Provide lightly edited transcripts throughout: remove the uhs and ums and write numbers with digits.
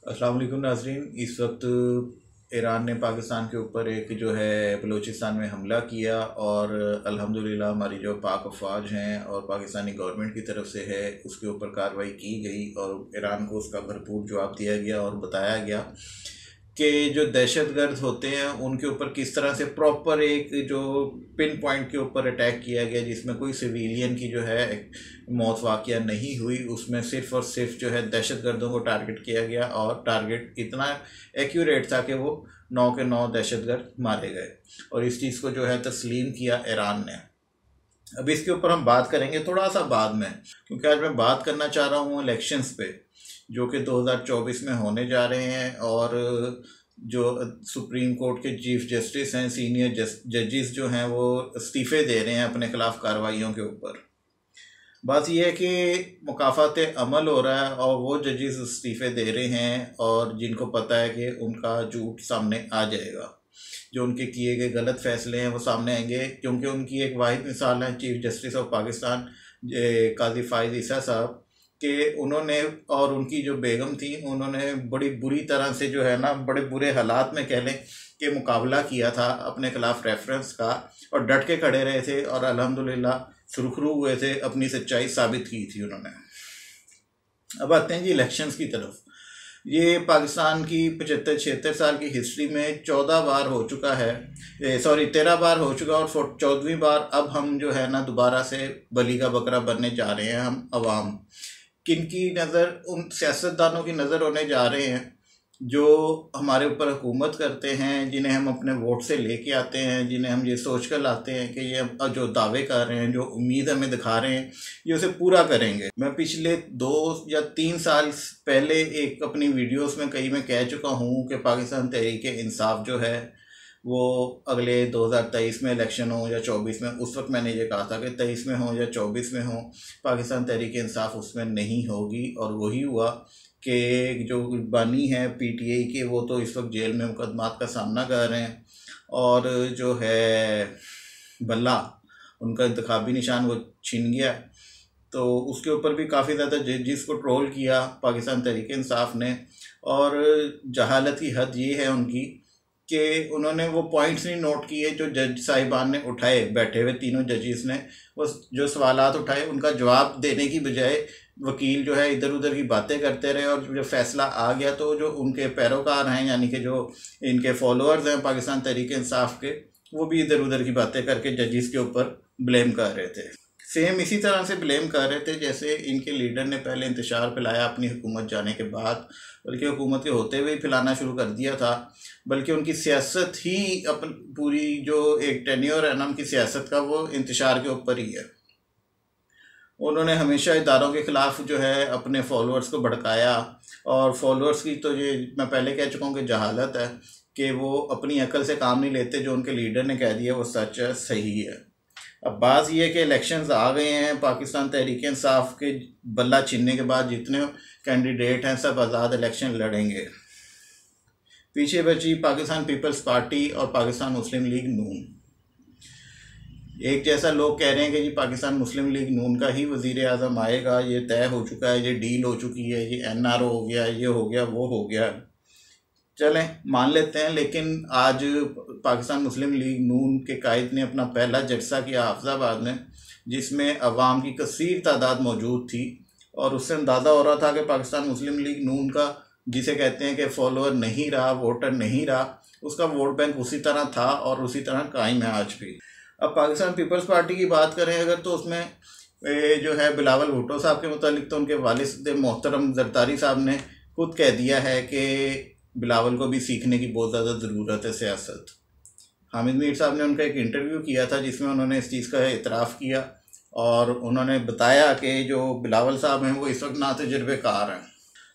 अस्सलाम वालेकुम नाज़रीन। इस वक्त ईरान ने पाकिस्तान के ऊपर एक जो है बलूचिस्तान में हमला किया और अल्हम्दुलिल्लाह हमारी जो पाक अफवाज हैं और पाकिस्तानी गवर्नमेंट की तरफ से है उसके ऊपर कार्रवाई की गई और ईरान को उसका भरपूर जवाब दिया गया और बताया गया कि जो दहशतगर्द होते हैं उनके ऊपर किस तरह से प्रॉपर एक जो पिन पॉइंट के ऊपर अटैक किया गया जिसमें कोई सिविलियन की जो है मौत वाक़या नहीं हुई। उसमें सिर्फ़ और सिर्फ जो है दहशतगर्दों को टारगेट किया गया और टारगेट इतना एक्यूरेट था कि वो 9 के 9 दहशतगर्द मारे गए और इस चीज़ को जो है तस्लीम किया ईरान ने। अब इसके ऊपर हम बात करेंगे थोड़ा सा बाद में, क्योंकि आज मैं बात करना चाह रहा हूँ इलेक्शंस पे जो कि 2024 में होने जा रहे हैं और जो सुप्रीम कोर्ट के चीफ जस्टिस हैं, सीनियर जजेस जो हैं वो इस्तीफ़े दे रहे हैं अपने खिलाफ कार्रवाइयों के ऊपर। बात यह है कि मुकाफ़ात अमल हो रहा है और वो जजेस इस्तीफ़े दे रहे हैं और जिनको पता है कि उनका झूठ सामने आ जाएगा, जो उनके किए गए गलत फ़ैसले हैं वो सामने आएंगे, क्योंकि उनकी एक वाहिद मिसाल है चीफ जस्टिस ऑफ पाकिस्तान काजी फ़ाइज़ ईसा साहब कि उन्होंने और उनकी जो बेगम थी उन्होंने बड़ी बुरी तरह से जो है ना बड़े बुरे हालात में कह लें कि मुकाबला किया था अपने खिलाफ रेफरेंस का और डट के खड़े रहे थे और अल्हम्दुलिल्लाह सुरखरू हुए थे, अपनी सच्चाई साबित की थी उन्होंने। अब आते हैं जी इलेक्शंस की तरफ। ये पाकिस्तान की 75-76 साल की हिस्ट्री में 14 बार हो चुका है, 13 बार हो चुका और 14वीं बार अब हम जो है ना दोबारा से बली का बकरा बनने जा रहे हैं। हम अवाम किन की नज़र, उन सियासतदानों की नज़र होने जा रहे हैं जो हमारे ऊपर हुकूमत करते हैं, जिन्हें हम अपने वोट से लेके आते हैं, जिन्हें हम ये सोच कर लाते हैं कि ये जो दावे कर रहे हैं, जो उम्मीद हमें दिखा रहे हैं, ये उसे पूरा करेंगे। मैं पिछले 2 या 3 साल पहले एक अपनी वीडियोस में कई में कह चुका हूँ कि पाकिस्तान तहरीक-ए-इंसाफ जो है वो अगले 2023 में इलेक्शन हो या 24 में, उस वक्त मैंने ये कहा था कि 23 में हो या 24 में हो, पाकिस्तान तहरीक-ए-इंसाफ उसमें नहीं होगी और वही हुआ कि जो बानी है पीटीआई के वो तो इस वक्त जेल में मुकदमात का सामना कर रहे हैं और जो है बल्ला उनका इंतखाबी निशान वो छिन गया, तो उसके ऊपर भी काफ़ी ज़्यादा जजेस को ट्रोल किया पाकिस्तान तहरीक-ए-इंसाफ ने। और जहालत की हद ये है उनकी कि उन्होंने वो पॉइंट्स नहीं नोट किए जो जज साहिबान ने उठाए, बैठे हुए तीनों जजेस ने वो जो सवालात उठाए उनका जवाब देने की बजाय वकील जो है इधर उधर की बातें करते रहे और जब फैसला आ गया तो जो उनके पैरोकार हैं यानी कि जो इनके फॉलोअर्स हैं पाकिस्तान तहरीक-ए-इंसाफ के, वो भी इधर उधर की बातें करके जजेस के ऊपर ब्लेम कर रहे थे। सेम इसी तरह से ब्लेम कर रहे थे जैसे इनके लीडर ने पहले इंतशार फैलाया अपनी हुकूमत जाने के बाद, बल्कि हुकूमत के होते हुए ही फैलाना शुरू कर दिया था, बल्कि उनकी सियासत ही अपन पूरी जो एक टेन्योर है ना उनकी सियासत का वो इंतशार के ऊपर ही है। उन्होंने हमेशा इदारों के ख़िलाफ़ जो है अपने फॉलोअर्स को भड़काया और फॉलोअर्स की तो ये मैं पहले कह चुका हूँ कि जहालत है कि वो अपनी अकल से काम नहीं लेते, जो उनके लीडर ने कह दिया वो सच है, सही है। अब बात यह है कि इलेक्शंस आ गए हैं, पाकिस्तान तहरीक-ए-इंसाफ के बल्ला छीनने के बाद जितने कैंडिडेट हैं सब आज़ाद इलेक्शन लड़ेंगे। पीछे बची पाकिस्तान पीपल्स पार्टी और पाकिस्तान मुस्लिम लीग नून। एक जैसा लोग कह रहे हैं कि जी पाकिस्तान मुस्लिम लीग नून का ही वज़ीर आज़म आएगा, ये तय हो चुका है, ये डील हो चुकी है, ये एनआरओ हो गया, ये हो गया, वो हो गया। चलें मान लेते हैं, लेकिन आज पाकिस्तान मुस्लिम लीग नून के कायद ने अपना पहला जलसा किया हाफिज़ाबाद में, जिसमें अवाम की कसीर तादाद मौजूद थी और उससे अंदाज़ा हो रहा था कि पाकिस्तान मुस्लिम लीग नून का जिसे कहते हैं कि फॉलोअर नहीं रहा, वोटर नहीं रहा, उसका वोट बैंक उसी तरह था और उसी तरह कायम है आज भी। अब पाकिस्तान पीपल्स पार्टी की बात करें अगर, तो उसमें जो है बिलावल भुट्टो साहब के मुतालिक तो उनके वालिद मोहतरम जरदारी साहब ने खुद कह दिया है कि बिलावल को भी सीखने की बहुत ज़्यादा ज़रूरत है सियासत। हामिद मीर साहब ने उनका एक इंटरव्यू किया था जिसमें उन्होंने इस चीज़ का इतराफ़ किया और उन्होंने बताया कि जो बिलावल साहब हैं वो इस वक्त ना तजुर्बेकार हैं।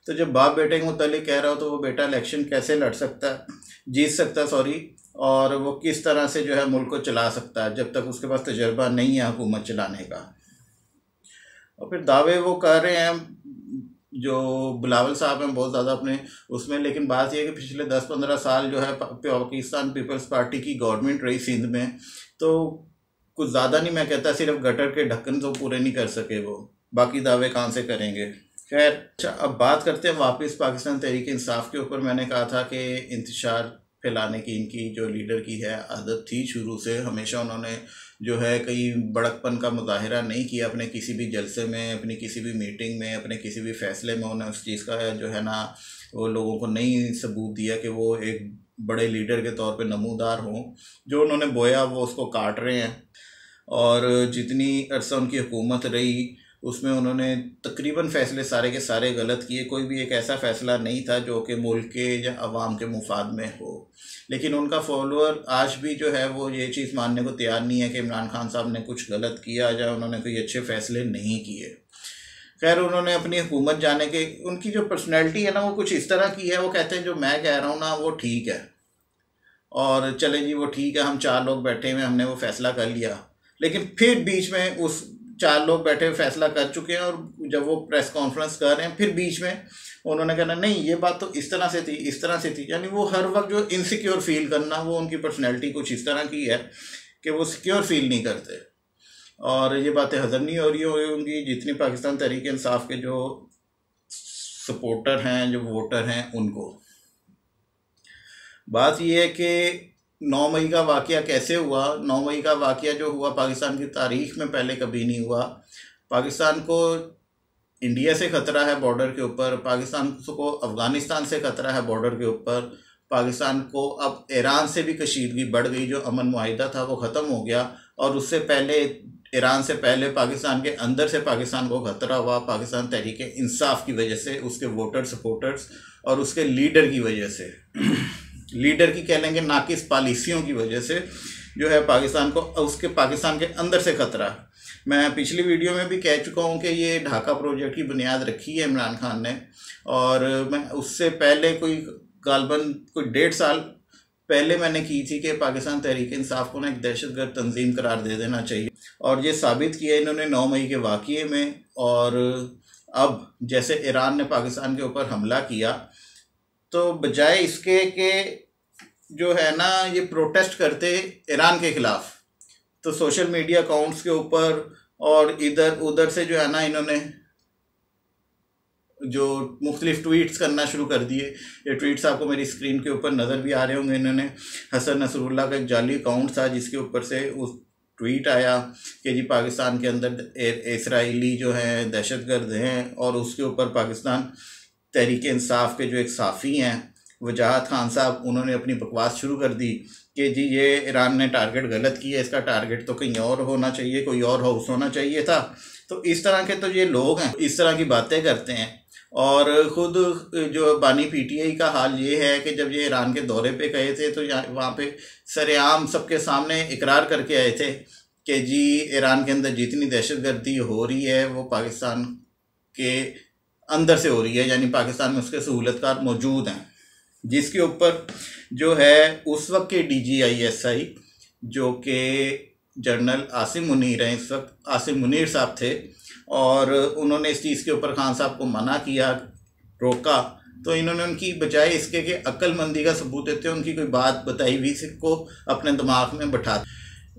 तो जब बाप बेटे के मुतालिक कह रहा हो तो वो बेटा इलेक्शन कैसे लड़ सकता है, जीत सकता है सॉरी, और वो किस तरह से जो है मुल्क को चला सकता है जब तक उसके पास तजर्बा नहीं है हुकूमत चलाने का। और फिर दावे वो कर रहे हैं जो बिलावल साहब हैं बहुत ज़्यादा अपने उसमें, लेकिन बात यह है कि पिछले 10-15 साल जो है पाकिस्तान पीपल्स पार्टी की गवर्नमेंट रही सिंध में, तो कुछ ज़्यादा नहीं मैं कहता, सिर्फ गटर के ढक्कन तो पूरे नहीं कर सके वो, बाकी दावे कहाँ से करेंगे। खैर, अच्छा, अब बात करते हैं वापस पाकिस्तान तहरीक इंसाफ के ऊपर। मैंने कहा था कि इंतशार फैलाने की इनकी जो लीडर की है आदत थी शुरू से, हमेशा उन्होंने जो है कई बड़कपन का मुजाहिरा नहीं किया अपने किसी भी जलसे में, अपनी किसी भी मीटिंग में, अपने किसी भी फैसले में। उन्होंने उस चीज़ का जो है ना वो लोगों को नहीं सबूत दिया कि वो एक बड़े लीडर के तौर पे नमूदार हों। जो उन्होंने बोया वो उसको काट रहे हैं। और जितनी अरसा उनकी हुकूमत रही उसमें उन्होंने तकरीबन फ़ैसले सारे के सारे गलत किए। कोई भी एक ऐसा फ़ैसला नहीं था जो कि मुल्क के या अवाम के मुफाद में हो। लेकिन उनका फॉलोअर आज भी जो है वो ये चीज़ मानने को तैयार नहीं है कि इमरान खान साहब ने कुछ गलत किया या उन्होंने कोई अच्छे फ़ैसले नहीं किए। खैर, उन्होंने अपनी हुकूमत जाने के, उनकी जो पर्सनैलिटी है ना वो कुछ इस तरह की है, वो कहते हैं जो मैं कह रहा हूँ ना वो ठीक है, और चले जी वो ठीक है, हम 4 लोग बैठे हुए, हमने वो फ़ैसला कर लिया। लेकिन फिर बीच में उस 4 लोग बैठे हुए फैसला कर चुके हैं, और जब वो प्रेस कॉन्फ्रेंस कर रहे हैं फिर बीच में उन्होंने कहना नहीं ये बात तो इस तरह से थी, इस तरह से थी। यानी वो हर वक्त जो इनसिक्योर फील करना, वो उनकी पर्सनैलिटी कुछ इस तरह की है कि वो सिक्योर फील नहीं करते। और ये बातें हज़म नहीं हो रही होंगी जितनी पाकिस्तान तहरीक इंसाफ के जो सपोर्टर हैं, जो वोटर हैं, उनको। बात यह है कि 9 मई का वाक़या कैसे हुआ। 9 मई का वाक़या जो हुआ पाकिस्तान की तारीख़ में पहले कभी नहीं हुआ। पाकिस्तान को इंडिया से ख़तरा है बॉर्डर के ऊपर, पाकिस्तान को अफ़गानिस्तान से ख़तरा है बॉर्डर के ऊपर, पाकिस्तान को अब ईरान से भी कशीदगी बढ़ गई। जो अमन मुआहिदा था वो ख़त्म हो गया, और उससे पहले ईरान से पहले पाकिस्तान के अंदर से पाकिस्तान को ख़तरा हुआ पाकिस्तान तहरीक इंसाफ की वजह से, उसके वोटर सपोर्टर्स और उसके लीडर की वजह से। लीडर की कह लेंगे नाकिस पॉलिसियों की वजह से जो है पाकिस्तान को, उसके पाकिस्तान के अंदर से ख़तरा। मैं पिछली वीडियो में भी कह चुका हूँ कि ये ढाका प्रोजेक्ट की बुनियाद रखी है इमरान खान ने, और मैं उससे पहले गालबन कोई 1.5 साल पहले मैंने की थी कि पाकिस्तान तहरीक इंसाफ को ना एक दहशतगर्द तंजीम करार दे देना चाहिए, और ये साबित किया इन्होंने 9 मई के वाक़ये में। और अब जैसे ईरान ने पाकिस्तान के ऊपर हमला किया, तो बजाय इसके कि जो है ना ये प्रोटेस्ट करते ईरान के ख़िलाफ़, तो सोशल मीडिया अकाउंट्स के ऊपर और इधर उधर से जो है ना इन्होंने जो मुख्तलिफ ट्वीट्स करना शुरू कर दिए। ये ट्वीट्स आपको मेरी स्क्रीन के ऊपर नज़र भी आ रहे होंगे। इन्होंने हसन नसरुल्लाह का एक जाली अकाउंट था जिसके ऊपर से उस ट्वीट आया कि जी पाकिस्तान के अंदर इसराइली जो हैं दहशतगर्द हैं, और उसके ऊपर पाकिस्तान तहरीक इंसाफ के जो एक साफ़ी हैं वजाहत खान साहब, उन्होंने अपनी बकवास शुरू कर दी कि जी ये ईरान ने टारगेट गलत किया, इसका टारगेट तो कहीं और होना चाहिए, कोई और हाउस होना चाहिए था। तो इस तरह के तो ये लोग हैं, इस तरह की बातें करते हैं। और ख़ुद जो बानी पीटीआई का हाल ये है कि जब ये ईरान के दौरे पे गए थे तो वहाँ पे सरेआम सबके सामने इकरार करके आए थे कि जी ईरान के अंदर जितनी दहशतगर्दी हो रही है वो पाकिस्तान के अंदर से हो रही है, यानी पाकिस्तान में उसके सहूलतकार मौजूद हैं। जिसके ऊपर जो है उस वक्त के DGISI जो कि जनरल आसिम मुनीर हैं, इस वक्त आसिम मुनीर साहब थे, और उन्होंने इस चीज़ के ऊपर खान साहब को मना किया, रोका। तो इन्होंने उनकी बजाय इसके कि अक्लमंदी का सबूत देते हैं, उनकी कोई बात बताई हुई को अपने दिमाग में बैठा,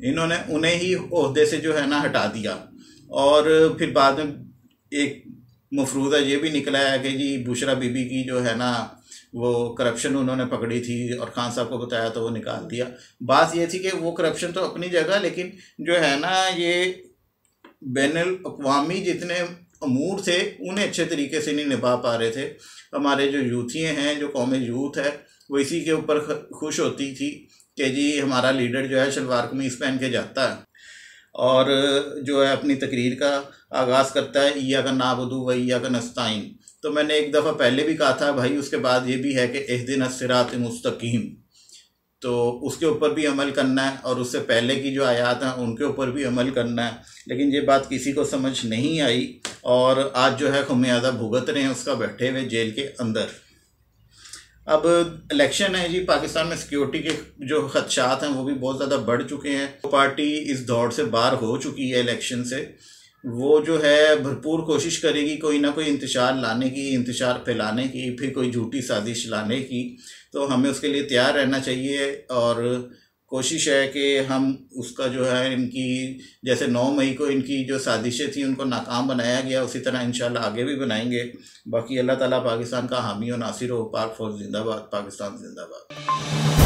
इन्होंने उन्हें ही ओहदे से जो है ना हटा दिया। और फिर बाद में एक मफरूज़ा ये भी निकला है कि जी बुशरा बीबी की जो है ना वो करप्शन उन्होंने पकड़ी थी और खान साहब को बताया तो वो निकाल दिया। बात ये थी कि वो करप्शन तो अपनी जगह, लेकिन जो है ना ये बैनुल अक़वामी जितने अमूर थे उन्हें अच्छे तरीके से नहीं निभा पा रहे थे। हमारे जो यूथिये हैं, जो कौम यूथ है, वो इसी के ऊपर खुश होती थी कि जी हमारा लीडर जो है शलवार कमीज़ पहन के जाता है और जो है अपनी तकरीर का आगाज़ करता है इय्याका नअबुदु व इय्याका नस्तईन। तो मैंने एक दफ़ा पहले भी कहा था भाई, उसके बाद ये भी है कि इहदिनस सिरात मुस्तकीम, तो उसके ऊपर भी अमल करना है, और उससे पहले की जो आयात हैं उनके ऊपर भी अमल करना है। लेकिन ये बात किसी को समझ नहीं आई, और आज जो है खमियाजा भुगत रहे हैं उसका, बैठे हुए जेल के अंदर। अब इलेक्शन है जी, पाकिस्तान में सिक्योरिटी के जो खदशात हैं वो भी बहुत ज़्यादा बढ़ चुके हैं। पार्टी इस दौड़ से बाहर हो चुकी है इलेक्शन से, वो जो है भरपूर कोशिश करेगी कोई ना कोई इंतशार लाने की, इंतशार फैलाने की, फिर कोई झूठी साजिश लाने की। तो हमें उसके लिए तैयार रहना चाहिए और कोशिश है कि हम उसका जो है इनकी जैसे 9 मई को इनकी जो साजिशें थी उनको नाकाम बनाया गया, उसी तरह इंशाल्लाह आगे भी बनाएंगे। बाकी अल्लाह ताला पाकिस्तान का हामी और नासिर हो। पाक फौज जिंदाबाद, पाकिस्तान जिंदाबाद।